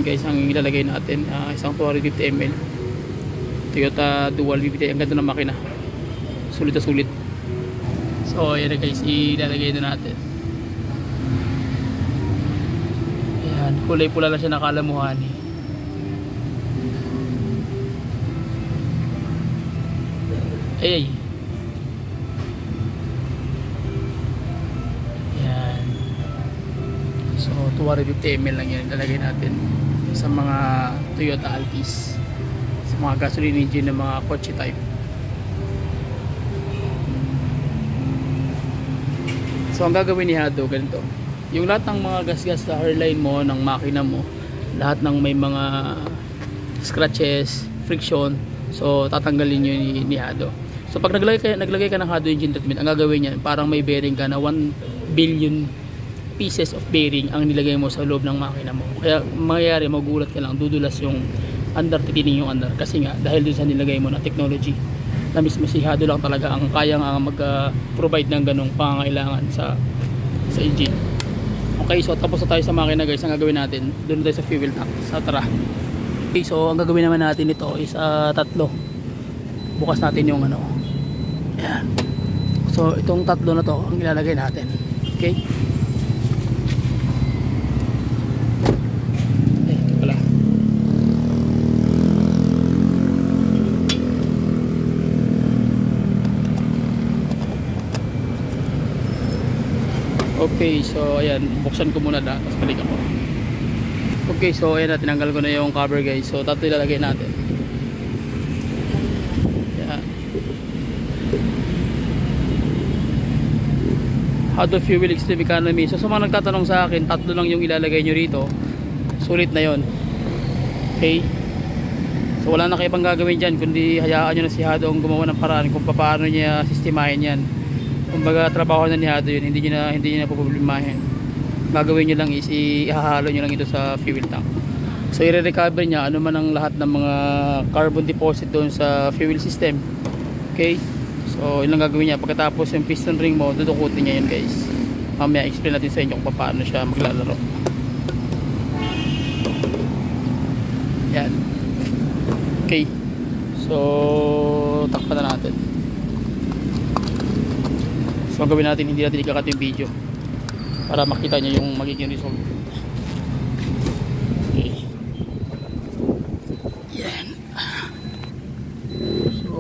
guys ang ilalagay natin, isang 250 ml Toyota Dual VVT. Ang ganda ng makina, sulit na sulit. So ayan na guys, ilalagay na natin. Ayan, kulay pula lang siya, nakalamuhani. Ay. Ayan. So 250 ml lang yan ilalagay natin sa mga Toyota Altis, sa mga gasoline engine ng mga kotse type. So ang gagawin ni Hado ganito, yung lahat ng mga gas-gas sa hairline mo ng makina mo, lahat ng may mga scratches, friction, so tatanggalin yun ni Hado. So pag naglagay ka ng Hado engine treatment, ang gagawin niyan, parang may bearing ka na 1 billion pieces of bearing ang nilagay mo sa loob ng makina mo. Kaya mangyayari, magugulat ka lang, dudulas yung under, titining yung under. Kasi nga, dahil dun sa nilagay mo na technology, na mismo si Hado lang talaga ang kayang mag-provide ng ganong pangangailangan sa engine. Okay, so tapos na tayo sa makina guys. Ang gagawin natin, doon tayo sa fuel tank, sa tara. Okay, so ang gagawin naman natin ito is tatlo. Bukas natin yung ano. Ayan. So itong tatlo na to ang ilalagay natin. Okay. Ito pala. Okay, so ayan, buksan ko muna tapos balik ako. Okay, so ayan na, tinanggal ko na yung cover guys. So tatlo ilalagay natin. Ayan. Hado Fuel Extreme Economy. So sa mga nagtatanong sa akin, tatlo lang yung ilalagay nyo rito, sulit na yon. Okay, so wala na kayo pang gagawin dyan, kundi hayaan nyo na si Hado ang gumawa ng paraan kung paano niya sistemahin yan. Kumbaga trabaho na ni Hado yun, hindi nyo na problemahin. Gagawin nyo lang is ihahalo nyo lang ito sa fuel tank. So i-recover niya ano man ang lahat ng mga carbon deposit doon sa fuel system. Okay, so yun lang gagawin niya. Pagkatapos yung piston ring mo, dudukutin niya yun guys. Mamaya explain natin sa inyo kung paano siya maglalaro. Yan. Okay, so takpan na natin. So ang gawin natin, hindi natin ikakat yung video para makita nyo yung magiging result. Okay. Yan. So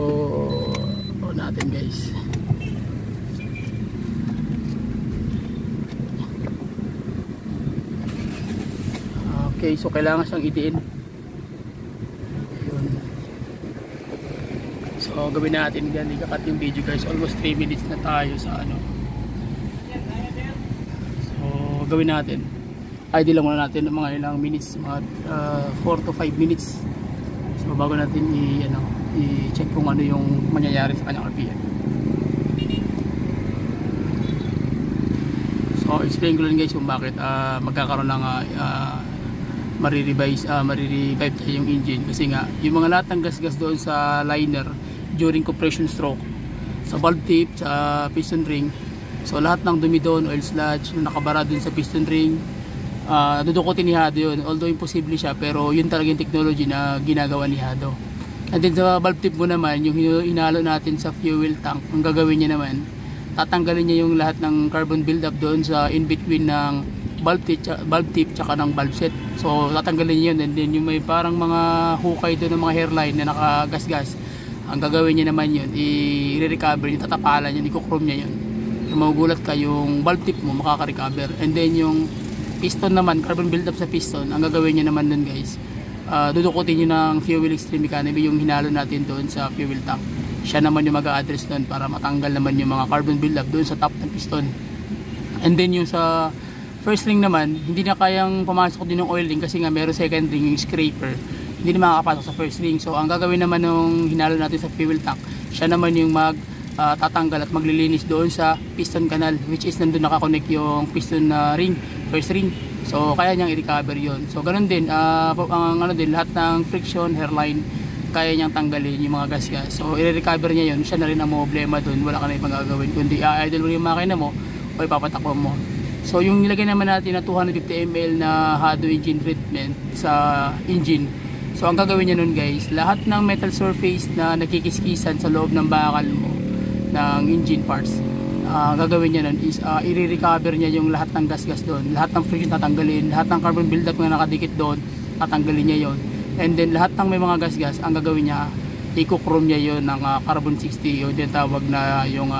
on natin guys. Okay, so kailangan siyang itiin. Ayun. So gawin natin yan, ikakat yung video guys. Almost 3 minutes na tayo sa ano. So gawin natin, ID lang muna natin ng mga ilang minutes, mga 4 to 5 minutes. So bago natin i-check kung ano yung mangyayari sa kanyang RPM. So explain ko lang guys kung bakit magkakaroon ng marirevive yung engine. Kasi nga yung mga lahat ng gas-gas doon sa liner during compression stroke, sa valve tip, sa piston ring, so lahat ng dumi doon, oil sludge na nakabara doon sa piston ring, dudukutin ni Hado yun. Although imposible siya, pero yun talaga yung technology na ginagawa ni Hado. And then sa valve tip mo naman, yung hinalo natin sa fuel tank, ang gagawin niya naman, tatanggalin niya yung lahat ng carbon buildup doon sa in between ng valve tip tsaka ng valve set. So tatanggalin niya yun. And then yung may parang mga hukay doon ng mga hairline na nakagasgas, ang gagawin niya naman yun, i-recover niya, tatapalan niya, i-chrome niya yun. Kung magugulat ka, yung valve tip mo makaka-recover. And then yung piston naman, carbon buildup sa piston, ang gagawin niya naman dun guys, dudukutin niyo ng Fuel Extreme Economy, yung hinalo natin doon sa fuel tank. Siya naman yung mag-a-address doon para matanggal naman yung mga carbon buildup doon sa top ng piston. And then yung sa first ring naman, hindi na kayang pumasok din yung oil ring kasi nga meron second ring, yung scraper, hindi na makakapasok sa first ring. So ang gagawin naman nung hinalo natin sa fuel tank, siya naman yung tatanggal at maglilinis doon sa piston canal, which is nandun nakakonect yung piston ring, first ring. So kaya niyang i-recover yun. So ganun din, din, lahat ng friction, hairline, kaya niyang tanggalin yung mga gas-gas. So i-recover niya yun, siya na rin ang problema doon. Wala ka na ibang gagawin kundi i-idle mo yung makina mo o ipapatakbo mo. So yung nilagay naman natin na 250 ml na Hado engine treatment sa engine, so ang gagawin niya nun guys, lahat ng metal surface na nakikiskisan sa loob ng bakal mo ng engine parts, gagawin niya nun is i-recover niya yung lahat ng gas-gas doon, lahat ng friction tatanggalin, lahat ng carbon buildup na nakadikit doon tatanggalin niya yon, and then lahat ng may mga gas-gas ang gagawin niya, i-chrome niya yon ng carbon 60, yung tinatawag na yung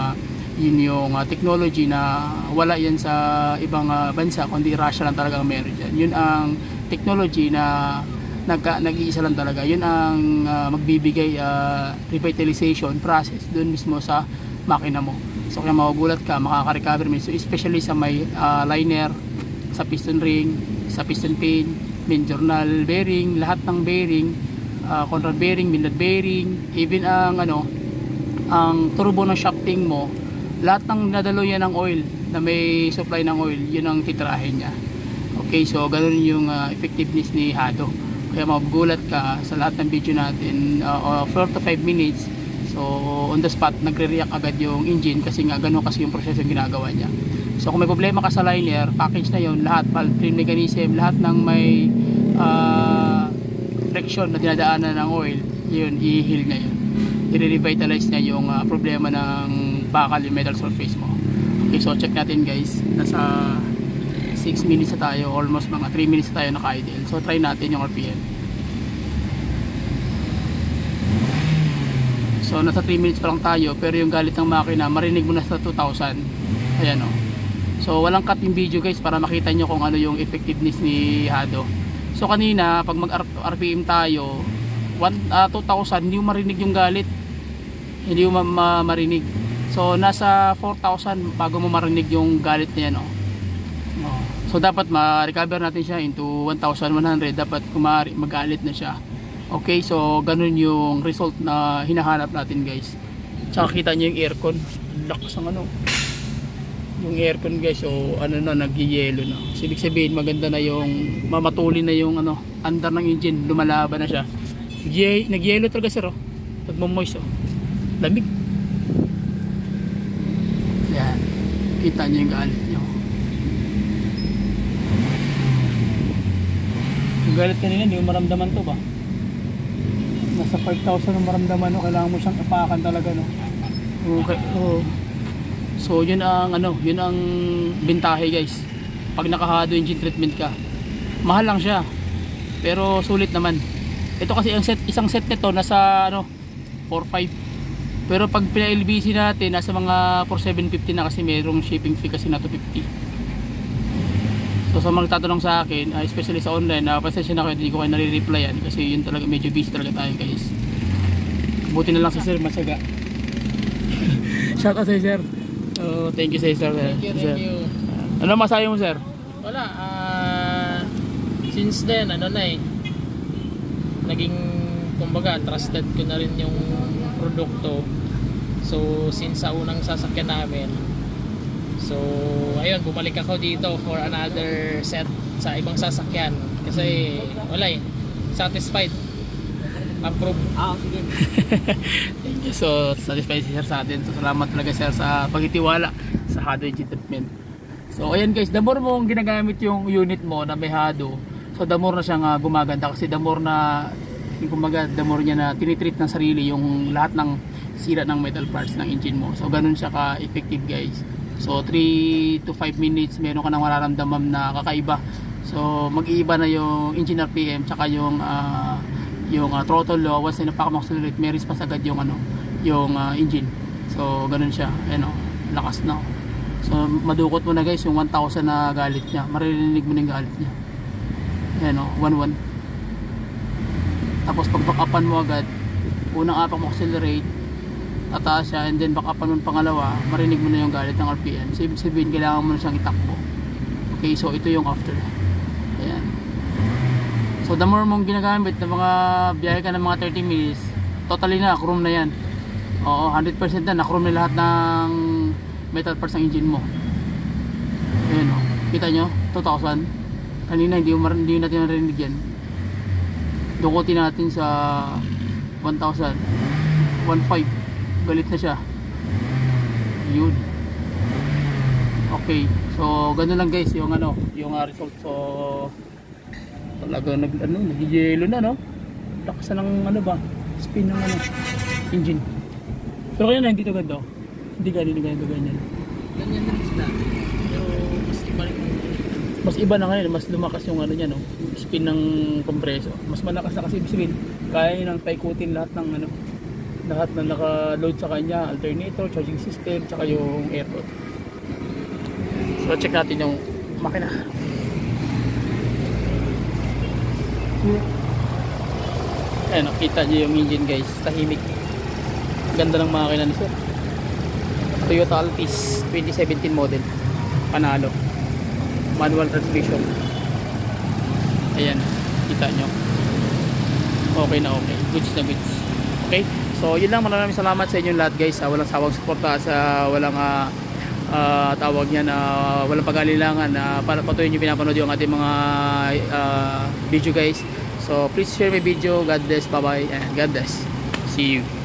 yun yung technology na wala yan sa ibang bansa, kundi Russia lang talaga meron dyan. Yun ang technology na nag-iisa lang talaga. Yun ang magbibigay revitalization process dun mismo sa makina mo. So kaya magugulat ka, makaka-recover mo. So especially sa may liner, sa piston ring, sa piston pin, main journal bearing, lahat ng bearing, control bearing, minute bearing, even ang turbo ng shafting mo, lahat ng nadalo yan ng oil na may supply ng oil, yun ang titrahin niya. Okay, so ganun yung effectiveness ni Hado. Kaya magugulat ka sa lahat ng video natin, 4 to 5 minutes, so on the spot nagre-react agad yung engine kasi nga ganun kasi yung proseso yung ginagawa niya. So kung may problema ka sa liner, package na yun, lahat, valve train mechanism, lahat ng may friction na dinadaanan ng oil, yun, i-heal niya yun, i-revitalize niya yung problema ng bakal yung metal surface mo. Okay, so check natin guys, nasa 6 minutes na tayo, almost mga 3 minutes na tayo naka-idle. So try natin yung RPM. So nasa 3 minutes pa lang tayo, pero yung galit ng makina marinig mo na sa 2,000. Ayan o. So walang cut yung video guys para makita nyo kung ano yung effectiveness ni Hado. So kanina pag mag RPM tayo 2,000, hindi mo marinig yung galit, hindi mo marinig. So nasa 4,000 bago mo marinig yung galit na yan, oh. So dapat ma-recover natin siya into 1,100, dapat kumari magalit na siya. Okay, so ganun yung result na hinahanap natin guys. Tsaka kita nyo yung aircon, lakas ng yung aircon guys, so nag-yelo na. So, ibig sabihin maganda na yung, mamatulin na yung under ng engine, lumalaban na siya. Nag-yelo talaga sir, oh. Nagmo-moist, oh. Lamig. Yan, kita nyo yung galit nyo. Yung galit kanina, hindi mo maramdaman to ba? Nasa 5,000 ang maramdaman, no? Kailangan mo siyang ipakan talaga, no? Okay, oh. So yun ang yun ang bintahe guys. Pag naka-Hado engine treatment ka, mahal lang siya, pero sulit naman. Ito kasi ang isang set nito nasa 4,500. Pero pag pina-LBC natin, nasa mga 4,750 na kasi mayroong shipping fee kasi na 250. So sa mga tatanong sa akin, especially sa online, pasensya na kayo, hindi ko kayo nare-replyan kasi yun talaga, medyo busy talaga tayo guys. Buti na lang sa sir, matyaga. Shout out sa sir. So thank you sa sir. Thank you. Ano masayo mo sir? Wala, since then naging kumbaga trusted ko na rin yung produkto. So since sa unang sasakyan namin, so ayun, bumalik ako dito for another set sa ibang sasakyan kasi wala satisfied, approve. Sige. Thank you. So satisfied si sir sa atin, so salamat talaga sir sa pagtitiwala sa Hado engine treatment. So ayan guys, the more mo ginagamit yung unit mo na may Hado, so the more na siyang gumaganda kasi the more na the more niya na tinitreat ng sarili yung lahat ng sira ng metal parts ng engine mo. So ganun siya ka-effective guys. So 3 to 5 minutes meron ka nang mararamdaman na kakaiba. So mag-iiba na yung engine RPM tsaka yung throttle once na napaka-accelerate, may response agad yung engine. So ganun siya. Lakas na. So madukot mo na guys yung 1,000 na galit niya. Maririnig mo na yung galit niya. 1,1. Tapos pag back-upan mo agad, unang apak mo accelerate, tataas siya, and then back-upan mo pangalawa, marinig mo na yung galit ng RPM. So ibig sabihin, kailangan mo na siyang itakbo. Okay, so ito yung after. Ayan. So the more mong ginagamit na mga biyahe ka ng mga 30 minutes, totally na, chrome na yan. Oo, 100% na, na-chrome na lahat ng metal parts ng engine mo. Ayan, oh. Kita nyo, 2,000. Kanina hindi natin narinig yan. Dukutin natin sa 1,000, 1,500, galit na siya. Yun. Okay, so ganun lang guys yung ano, yung result. So talaga nag-yelo na, no? Lakas na ng ano ba, spin ng ano, engine. Pero kaya na hindi to ganda. Hindi ganito ganyan. Ganyan din sila. Pero mas iba rin. Mas iba na ngayon, mas lumakas yung ano niya, no? Spin ng kompreso. Mas malakas na kasi ibig sabihin, kaya nang paikutin lahat ng ano, lahat na naka-load sa kanya, alternator, charging system, tsaka yung air rod. So check natin yung makina. Ayan, nakita nyo yung engine guys, tahimik. Ganda ng makina ni sir. Toyota Altis 2017 model, panalo, manual transmission. Ayan, kita nyo, okay na okay, goods na goods. Okay, so yun lang, maraming salamat sa inyong lahat guys. Walang sawang suporta, sa walang tawag niya na walang pag-alilangan para patuloy nyo pinapanood yung ating mga video guys. So please share my video. God bless, bye bye, and God bless, see you.